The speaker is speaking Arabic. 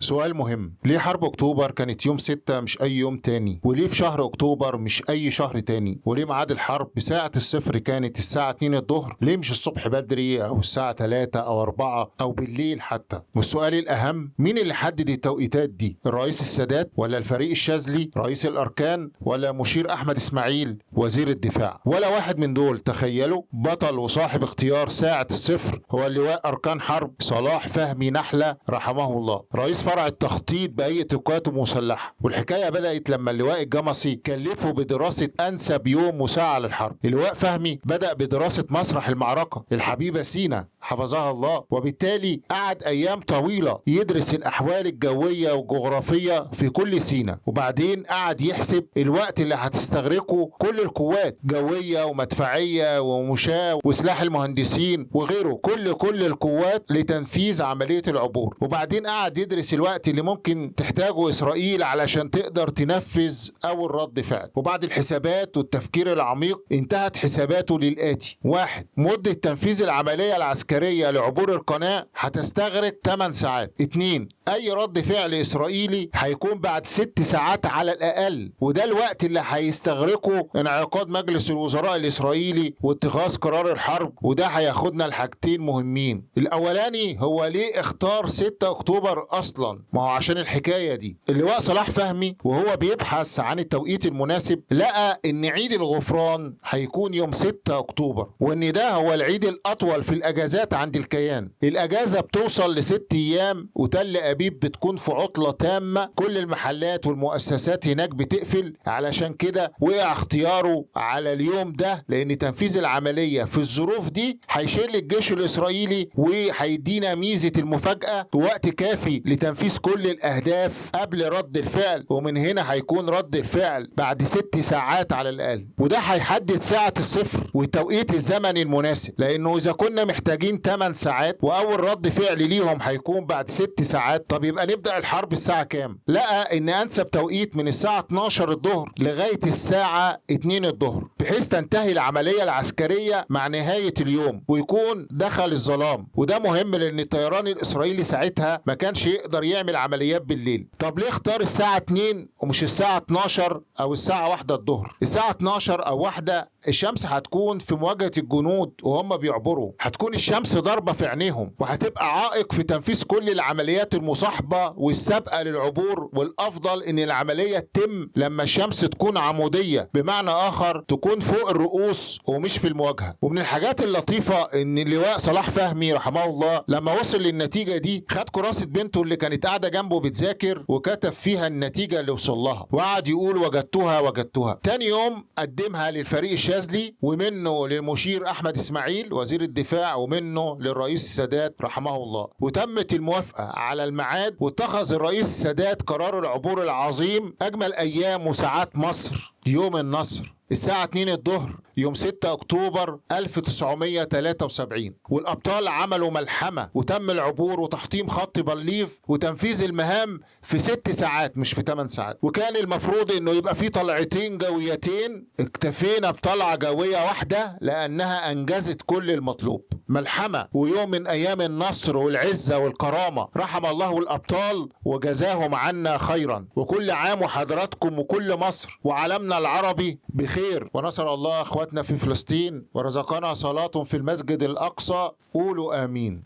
سؤال مهم، ليه حرب أكتوبر كانت يوم 6 مش أي يوم تاني؟ وليه في شهر أكتوبر مش أي شهر تاني؟ وليه ميعاد الحرب بساعة الصفر كانت الساعة 2 الظهر؟ ليه مش الصبح بدري أو الساعة 3 أو 4 أو بالليل حتى؟ والسؤال الأهم، مين اللي حدد التوقيتات دي؟ الرئيس السادات ولا الفريق الشاذلي رئيس الأركان ولا مشير أحمد إسماعيل وزير الدفاع؟ ولا واحد من دول. تخيلوا، بطل وصاحب اختيار ساعة الصفر هو اللواء أركان حرب صلاح فهمي نحلة رحمه الله، رئيس فرع التخطيط بهيئة القوات المسلحة. والحكاية بدأت لما اللواء الجمصي كلفه بدراسة أنسب يوم وساعة للحرب. اللواء فهمي بدأ بدراسة مسرح المعركة الحبيبة سينا حفظها الله، وبالتالي قعد أيام طويلة يدرس الأحوال الجوية والجغرافية في كل سينا، وبعدين قعد يحسب الوقت اللي هتستغرقه كل القوات، جوية ومدفعية ومشاة وسلاح المهندسين وغيره، كل القوات لتنفيذ عملية العبور. وبعدين قعد يدرس الوقت اللي ممكن تحتاجه إسرائيل علشان تقدر تنفذ أول رد فعل. وبعد الحسابات والتفكير العميق انتهت حساباته للآتي: 1. مدة تنفيذ العملية العسكرية لعبور القناة هتستغرق 8 ساعات. 2. أي رد فعل إسرائيلي هيكون بعد 6 ساعات على الأقل، وده الوقت اللي هيستغرقه انعقاد مجلس الوزراء الإسرائيلي واتخاذ قرار الحرب. وده هياخدنا لحاجتين مهمين. الأولاني هو ليه اختار 6 أكتوبر أصلا؟ ما هو عشان الحكاية دي. اللواء صلاح فهمي وهو بيبحث عن التوقيت المناسب لقى إن عيد الغفران هيكون يوم 6 أكتوبر، وإن ده هو العيد الأطول في الأجازات عند الكيان. الأجازة بتوصل ل6 أيام، وتل أبيب بتكون في عطلة تامة، كل المحلات والمؤسسات هناك بتقفل. علشان كده وقع اختياره على اليوم ده، لأن تنفيذ العملية في الظروف دي هيشيل الجيش الإسرائيلي وهيدينا ميزة المفاجأة ووقت كافي لتنفيذ كل الأهداف قبل رد الفعل. ومن هنا هيكون رد الفعل بعد 6 ساعات على الأقل، وده هيحدد ساعة الصفر وتوقيت الزمن المناسب. لأنه إذا كنا محتاجين 8 ساعات وأول رد فعل ليهم هيكون بعد 6 ساعات، طب يبقى نبدأ الحرب الساعة كام؟ لقى إن أنسب توقيت من الساعة 12 الظهر لغاية الساعة 2 الظهر، بحيث تنتهي العملية العسكرية مع نهاية اليوم ويكون دخل الظلام. وده مهم لأن الطيران الإسرائيلي ساعتها ما كانش يقدر يعمل عمليات بالليل. طب ليه اختار الساعة 2 ومش الساعة 12 أو الساعة 1 الظهر؟ الساعة 12 أو 1 الشمس هتكون في مواجهة الجنود وهم بيعبروا، هتكون الشمس ضاربة في عينيهم وهتبقى عائق في تنفيذ كل العمليات المصاحبة والسابقة للعبور. والأفضل إن العملية تتم لما الشمس تكون عمودية، بمعنى آخر تكون فوق الرؤوس ومش في المواجهة. ومن الحاجات اللطيفة إن اللواء صلاح فهمي رحمه الله لما وصل للنتيجة دي خد كراسة بنته اللي كانت قاعدة جنبه بتذاكر وكتب فيها النتيجة اللي وصل لها، وقعد يقول وجدتها. تاني يوم قدمها للفريق الشاذلي، ومنه للمشير أحمد إسماعيل وزير الدفاع، ومنه للرئيس السادات رحمه الله. وتمت الموافقة على الميعاد، واتخذ الرئيس السادات قرار العبور العظيم. أجمل أيام وساعات مصر يوم النصر الساعة 2 الظهر يوم 6 أكتوبر 1973. والأبطال عملوا ملحمة وتم العبور وتحطيم خط بليف وتنفيذ المهام في 6 ساعات مش في 8 ساعات. وكان المفروض انه يبقى في طلعتين جويتين، اكتفينا بطلعة جوية واحدة لأنها أنجزت كل المطلوب. ملحمة ويوم من أيام النصر والعزة والكرامة. رحم الله الأبطال وجزاهم عنا خيرا، وكل عام وحضراتكم وكل مصر وعالمنا العربي بخير. ونصر الله أخواتنا في فلسطين ورزقنا صلاة في المسجد الأقصى. قولوا آمين.